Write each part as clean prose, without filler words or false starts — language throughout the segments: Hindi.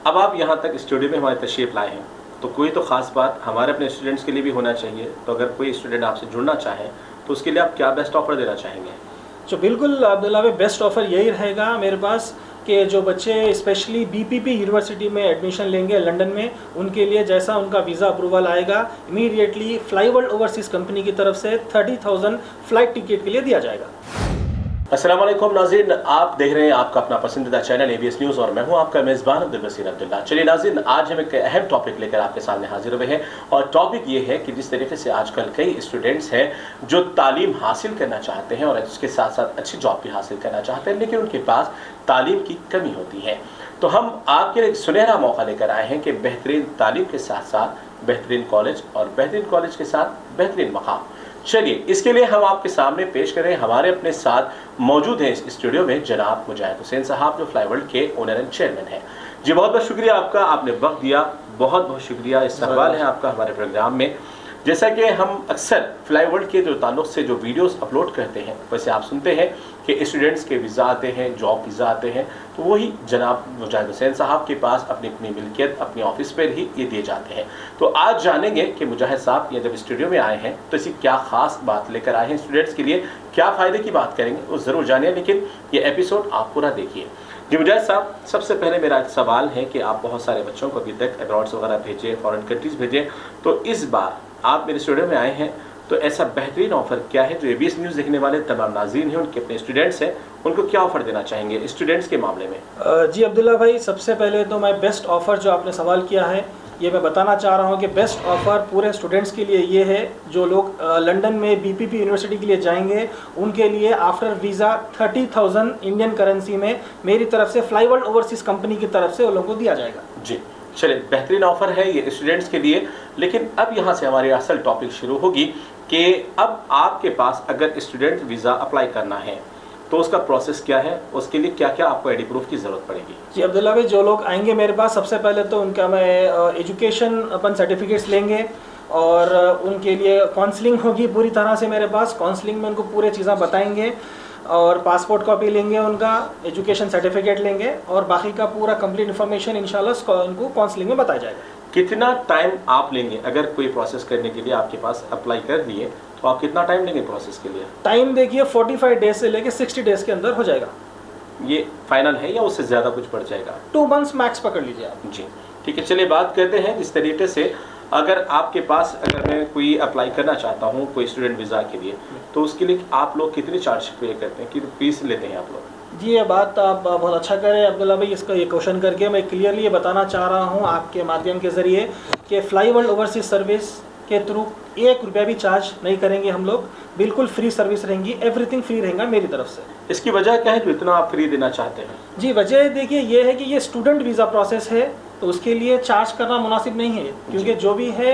अब आप यहाँ तक स्टूडियो में हमारी तशरीफ़ लाए हैं, तो कोई तो ख़ास बात हमारे अपने स्टूडेंट्स के लिए भी होना चाहिए। तो अगर कोई स्टूडेंट आपसे जुड़ना चाहे तो उसके लिए आप क्या बेस्ट ऑफ़र देना चाहेंगे? तो बिल्कुल अब्दुल्ला भाई, बेस्ट ऑफ़र यही रहेगा मेरे पास कि जो बच्चे स्पेशली बीपीपी यूनिवर्सिटी में एडमिशन लेंगे लंदन में, उनके लिए जैसा उनका वीज़ा अप्रूवल आएगा, इमीडिएटली फ्लाईवर्ल्ड ओवरसीज़ कंपनी की तरफ से 30,000 फ़्लाइट टिकट के लिए दिया जाएगा। अस्सलाम वालेकुम नाज़रीन, आप देख रहे हैं आपका अपना पसंदीदा चैनल ABS न्यूज़ और मैं हूं आपका मेज़बान अब्दुल बसीर अब्दुल्ला। चलिए नाज़रीन, आज हम एक अहम टॉपिक लेकर आपके सामने हाजिर हुए हैं और टॉपिक ये है कि जिस तरीके से आजकल कई स्टूडेंट्स हैं जो तालीम हासिल करना चाहते हैं और उसके साथ साथ अच्छी जॉब भी हासिल करना चाहते हैं, लेकिन उनके पास तालीम की कमी होती है। तो हम आपके लिए एक सुनहरा मौका लेकर आए हैं कि बेहतरीन तालीम के साथ साथ बेहतरीन कॉलेज और बेहतरीन कॉलेज के साथ बेहतरीन मकाम। चलिए, इसके लिए हम आपके सामने पेश करें, हमारे अपने साथ मौजूद हैं इस स्टूडियो में जनाब मुजाहिद हुसैन साहब, जो फ्लाईवर्ल्ड के ओनर एंड चेयरमैन हैं। जी बहुत बहुत शुक्रिया आपका, आपने वक्त दिया, बहुत बहुत शुक्रिया। इस सवाल है आपका हमारे प्रोग्राम में। जैसा कि हम अक्सर फ्लाईवर्ल्ड के जो ताल्लुक़ से जो वीडियोस अपलोड करते हैं, वैसे आप सुनते हैं कि स्टूडेंट्स के वीज़ा आते हैं, जॉब वीज़ा आते हैं, तो वही जनाब मुजाहिद हुसैन साहब के पास अपनी अपनी मिल्कियत अपने ऑफिस पर ही ये दिए जाते हैं। तो आज जानेंगे कि मुजाहिद साहब ये जब स्टूडियो में आए हैं तो ऐसी क्या ख़ास बात लेकर आए हैं स्टूडेंट्स के लिए, क्या फ़ायदे की बात करेंगे वो ज़रूर जानिए, लेकिन ये एपिसोड आप पूरा देखिए। जी मुजाहिद साहब, सबसे पहले मेरा एक सवाल है कि आप बहुत सारे बच्चों को अभी तक अब्रॉड्स वगैरह भेजे, फॉरेन कंट्रीज़ भेजे, तो इस बार आप मेरे स्टूडियो में आए हैं तो ऐसा बेहतरीन ऑफ़र क्या है जो ABS न्यूज़ देखने वाले तमाम नाज़रीन हैं, उनके अपने स्टूडेंट्स हैं, उनको क्या ऑफ़र देना चाहेंगे स्टूडेंट्स के मामले में? जी अब्दुल्ला भाई, सबसे पहले तो मैं बेस्ट ऑफ़र जो आपने सवाल किया है ये मैं बताना चाह रहा हूँ कि बेस्ट ऑफ़र पूरे स्टूडेंट्स के लिए ये है जो लोग लंदन में बीपीपी यूनिवर्सिटी के लिए जाएंगे, उनके लिए आफ्टर वीज़ा 30,000 इंडियन करेंसी में मेरी तरफ से फ्लाईवर्ल्ड ओवरसीज़ कंपनी की तरफ से उन लोगों को दिया जाएगा। जी चलिए, बेहतरीन ऑफ़र है ये स्टूडेंट्स के लिए। लेकिन अब यहाँ से हमारी असल टॉपिक शुरू होगी कि अब आपके पास अगर स्टूडेंट वीज़ा अप्लाई करना है तो उसका प्रोसेस क्या है, उसके लिए क्या क्या आपको ID प्रूफ की ज़रूरत पड़ेगी? जी अब्दुल्ला भाई, जो लोग आएंगे मेरे पास, सबसे पहले तो उनका मैं एजुकेशन अपन सर्टिफिकेट्स लेंगे और उनके लिए काउंसलिंग होगी पूरी तरह से मेरे पास। काउंसलिंग में उनको पूरे चीज़ें बताएंगे और पासपोर्ट कॉपी लेंगे, उनका एजुकेशन सर्टिफिकेट लेंगे और बाकी का पूरा कंप्लीट इन्फॉर्मेशन इंशाल्लाह उनको काउंसलिंग में बताया जाएगा। कितना टाइम आप लेंगे अगर कोई प्रोसेस करने के लिए आपके पास अप्लाई कर दिए तो आप कितना टाइम लेंगे प्रोसेस के लिए? टाइम देखिए 45 डेज से लेके 60 डेज़ के अंदर हो जाएगा। ये फाइनल है या उससे ज़्यादा कुछ बढ़ जाएगा? 2 मंथ्स मैक्स पकड़ लीजिए आप। जी ठीक है, चलिए बात करते हैं जिस तरीके से अगर आपके पास अगर मैं कोई अप्लाई करना चाहता हूँ कोई स्टूडेंट वीज़ा के लिए, तो उसके लिए आप लोग कितनी चार्ज पे करते हैं, कितनी फीस लेते हैं आप लोग? जी ये बात आप बहुत अच्छा करें अब्दुल्ला भाई, इसका ये क्वेश्चन करके मैं क्लियरली ये बताना चाह रहा हूँ आपके माध्यम के ज़रिए कि फ्लाईवर्ल्ड ओवरसीज़ सर्विस के थ्रू 1 रुपया भी चार्ज नहीं करेंगे हम लोग, बिल्कुल फ्री सर्विस रहेंगी, एवरीथिंग फ्री रहेगा मेरी तरफ से। इसकी वजह क्या है जो इतना आप फ्री देना चाहते हैं? जी वजह देखिए ये है कि ये स्टूडेंट वीज़ा प्रोसेस है तो उसके लिए चार्ज करना मुनासिब नहीं है, क्योंकि जो भी है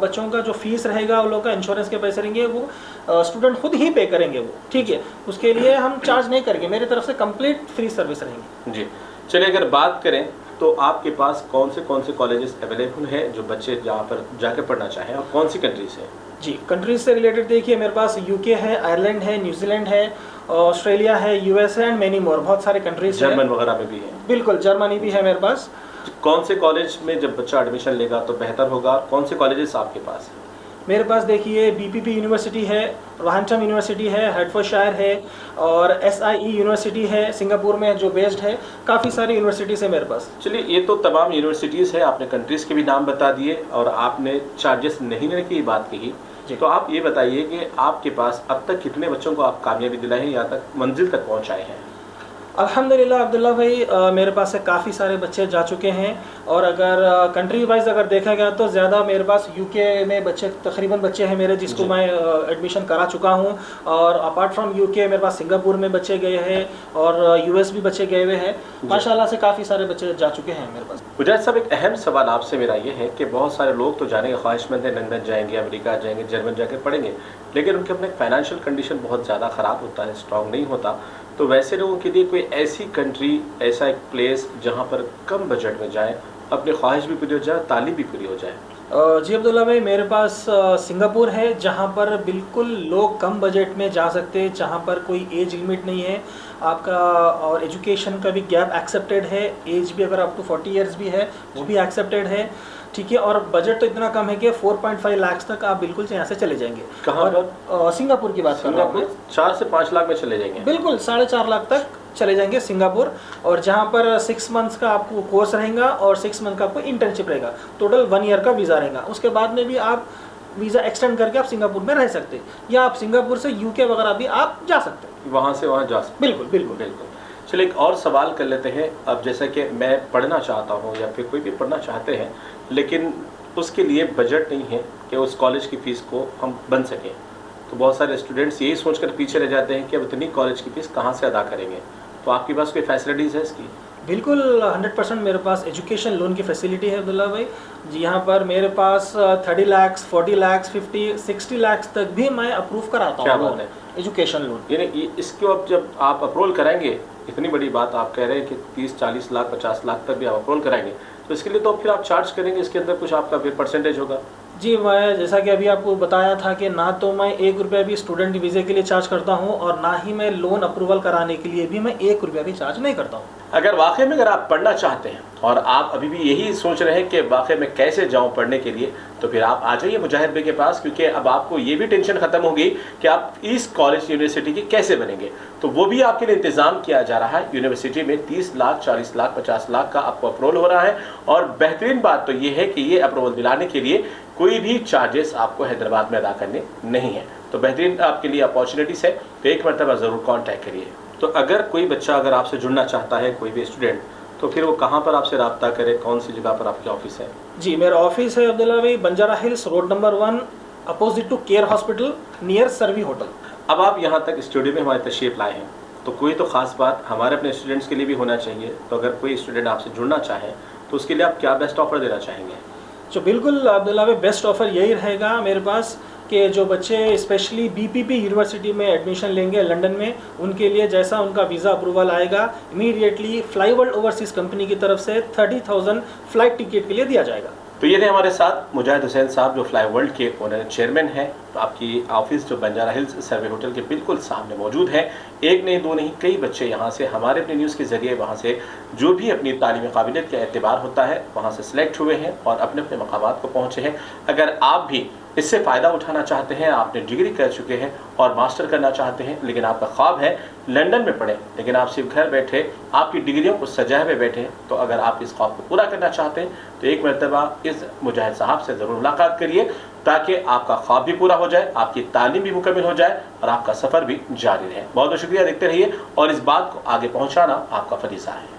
बच्चों का जो फीस रहेगा उन लोगों का इंश्योरेंस के पैसे रहेंगे वो स्टूडेंट खुद ही पे करेंगे वो, ठीक है, उसके लिए हम चार्ज नहीं करेंगे, मेरी तरफ से कंप्लीट फ्री सर्विस रहेंगी। जी चलिए, अगर बात करें तो आपके पास कौन से कॉलेजेस अवेलेबल हैं जो बच्चे जहाँ पर जाकर पढ़ना चाहें और कौन सी कंट्रीज हैं? जी कंट्रीज से रिलेटेड देखिए मेरे पास UK है, आयरलैंड है, न्यूजीलैंड है, ऑस्ट्रेलिया है, US है एंड मैनी मोर, बहुत सारे कंट्रीज। जर्मन वगैरह में भी है? बिल्कुल, जर्मनी भी है मेरे पास। कौन से कॉलेज में जब बच्चा एडमिशन लेगा तो बेहतर होगा, कौन से कॉलेजेस आपके पास हैं? मेरे पास देखिए बीपीपी यूनिवर्सिटी है, रोहैम्पटन यूनिवर्सिटी है, हेडफोर्डशायर है और SIE यूनिवर्सिटी है सिंगापुर में जो बेस्ड है, काफ़ी सारी यूनिवर्सिटीज़ है मेरे पास। चलिए, ये तो तमाम यूनिवर्सिटीज़ है, आपने कंट्रीज़ के भी नाम बता दिए और आपने चार्जेस नहीं लेने की बात कही, तो आप ये बताइए कि आपके पास अब तक कितने बच्चों को आप कामयाबी दिलाए हैं, यहाँ तक मंजिल तक पहुँचाए हैं? अल्हम्दुलिल्लाह अब्दुल्ला भाई, मेरे पास से काफ़ी सारे बच्चे जा चुके हैं और अगर कंट्री वाइज अगर देखा गया तो ज़्यादा मेरे पास UK में बच्चे तकरीबन बच्चे हैं मेरे जिसको मैं एडमिशन करा चुका हूं, और अपार्ट फ्रॉम UK मेरे पास सिंगापुर में बच्चे गए हैं और US भी बच्चे गए हुए हैं, माशाल्लाह से काफ़ी सारे बच्चे जा चुके हैं मेरे पास। मुजाहिद साहब, एक अहम सवाल आपसे मेरा ये है कि बहुत सारे लोग तो जाने के ख्वाहिशमंद हैं, लंदन जाएंगे, अमेरिका जाएंगे, जर्मन जाकर पढ़ेंगे, लेकिन उनके अपने फाइनेंशियल कंडीशन बहुत ज़्यादा ख़राब होता है, स्ट्रॉन्ग नहीं होता, तो वैसे लोगों के लिए कोई ऐसी कंट्री, ऐसा एक प्लेस जहाँ पर कम बजट में जाए, अपनी ख्वाहिश भी पूरी हो जाए, तालीम भी पूरी हो जाए? जी अब्दुल्ला भाई, मेरे पास सिंगापुर है, जहाँ पर बिल्कुल लोग कम बजट में जा सकते हैं, जहाँ पर कोई एज लिमिट नहीं है आपका, और एजुकेशन का भी गैप एक्सेप्टेड है, एज भी अगर आप टू 40 ईयर्स भी है वो भी एक्सेप्टेड है, ठीक है। और बजट तो इतना कम है कि 4.5 लाख तक आप बिल्कुल यहाँ से चले जाएंगे। कहाँ पर? सिंगापुर की बात कर रहा हूँ मैं। 4 से 5 लाख में चले जाएंगे? बिल्कुल 4.5 लाख तक चले जाएंगे सिंगापुर, और जहाँ पर 6 मंथ्स का आपको कोर्स रहेगा और 6 मंथ का आपको इंटर्नशिप रहेगा, टोटल 1 ईयर का वीज़ा रहेगा। उसके बाद में भी आप वीज़ा एक्सटेंड करके आप सिंगापुर में रह सकते हैं, या आप सिंगापुर से यूके वगैरह भी आप जा सकते हैं, वहाँ से वहाँ जा सकते? बिल्कुल बिल्कुल बिल्कुल। चलिए एक और सवाल कर लेते हैं। अब जैसा कि मैं पढ़ना चाहता हूँ या फिर कोई भी पढ़ना चाहते हैं, लेकिन उसके लिए बजट नहीं है कि उस कॉलेज की फ़ीस को हम बन सकें, तो बहुत सारे स्टूडेंट्स यही सोचकर पीछे रह जाते हैं कि अब इतनी कॉलेज की फ़ीस कहाँ से अदा करेंगे। तो आपके पास कोई फैसिलिटीज़ है इसकी? बिल्कुल 100% मेरे पास एजुकेशन लोन की फैसिलिटी है अब्दुल्ला भाई जी। यहाँ पर मेरे पास 30 लाख, 40 लाख, 50, 60 लाख तक भी मैं अप्रूव कराता हूँ। क्या बात है? एजुकेशन लोन, यानी इसको अब जब आप अप्रूवल कराएंगे, इतनी बड़ी बात आप कह रहे हैं कि 30, 40 लाख, 50 लाख तक भी आप अप्रूवल कराएंगे, तो इसके लिए तो फिर आप चार्ज करेंगे, इसके अंदर कुछ आपका फिर परसेंटेज होगा? जी मैं जैसा कि अभी आपको बताया था कि ना तो मैं 1 रुपया भी स्टूडेंट वीज़े के लिए चार्ज करता हूँ, और ना ही मैं लोन अप्रूवल कराने के लिए भी मैं 1 रुपया भी चार्ज नहीं करता हूँ। अगर वाकई में अगर आप पढ़ना चाहते हैं और आप अभी भी यही सोच रहे हैं कि वाकई में कैसे जाऊं पढ़ने के लिए, तो फिर आप आ जाइए मुजाहिद भाई के पास, क्योंकि अब आपको ये भी टेंशन खत्म होगी कि आप इस कॉलेज यूनिवर्सिटी की कैसे बनेंगे। तो वो भी आपके लिए इंतज़ाम किया जा रहा है। यूनिवर्सिटी में 30 लाख, 40 लाख, 50 लाख का आपको अप्रूवल हो रहा है, और बेहतरीन बात तो ये है कि ये अप्रूवल दिलाने के लिए कोई भी चार्जेस आपको हैदराबाद में अदा करने नहीं है। तो बेहतरीन आपके लिए अपॉर्चुनिटीज़ है, तो एक मरतबा ज़रूर कॉन्टैक्ट करिए। तो अगर कोई बच्चा अगर आपसे जुड़ना चाहता है, कोई भी स्टूडेंट, तो फिर वो कहाँ पर आपसे रब्ता करे, कौन सी जगह पर आपकी ऑफिस है? जी मेरा ऑफिस है अब्दुल्ला भाई Banjara Hills, road number 1, opposite to Care hospital, near Sarvi hotel. अब आप यहाँ तक स्टूडियो में हमारी तशरीफ़ लाए हैं, तो कोई तो ख़ास बात हमारे अपने स्टूडेंट्स के लिए भी होना चाहिए। तो अगर कोई स्टूडेंट आपसे जुड़ना चाहे तो उसके लिए आप क्या बेस्ट ऑफ़र देना चाहेंगे? जो बिल्कुल अब्दुल्ला भाई बेस्ट ऑफ़र यही रहेगा मेरे पास कि जो बच्चे स्पेशली बीपीपी यूनिवर्सिटी में एडमिशन लेंगे लंदन में, उनके लिए जैसा उनका वीज़ा अप्रूवल आएगा, immediately fly world overseas company की तरफ से 30,000 फ्लाइट टिकट के लिए दिया जाएगा। तो ये थे हमारे साथ मुजाहिद हुसैन साहब, जो फ्लाई वर्ल्ड के ओनर चेयरमैन हैं। तो आपकी ऑफिस जो बंजारा हिल्स सर्वे होटल के बिल्कुल सामने मौजूद है। एक नहीं, दो नहीं, कई बच्चे यहाँ से हमारे अपने न्यूज़ के ज़रिए वहाँ से जो भी अपनी तालीमी काबिलियत का एतबार होता है वहाँ से सिलेक्ट हुए हैं और अपने अपने मकामात को पहुँचे हैं। अगर आप भी इससे फ़ायदा उठाना चाहते हैं, आपने डिग्री कर चुके हैं और मास्टर करना चाहते हैं, लेकिन आपका ख्वाब है लंदन में पढ़ें, लेकिन आप सिर्फ घर बैठे आपकी डिग्रियों को सजाए हुए बैठे हैं, तो अगर आप इस ख्वाब को पूरा करना चाहते हैं तो एक मरतबा इस मुजाहिद साहब से ज़रूर मुलाकात करिए, ताकि आपका ख्वाब भी पूरा हो जाए, आपकी तालीम भी मुकम्मल हो जाए और आपका सफ़र भी जारी रहे। बहुत बहुत शुक्रिया, देखते रहिए, और इस बात को आगे पहुँचाना आपका फरीज़ा है।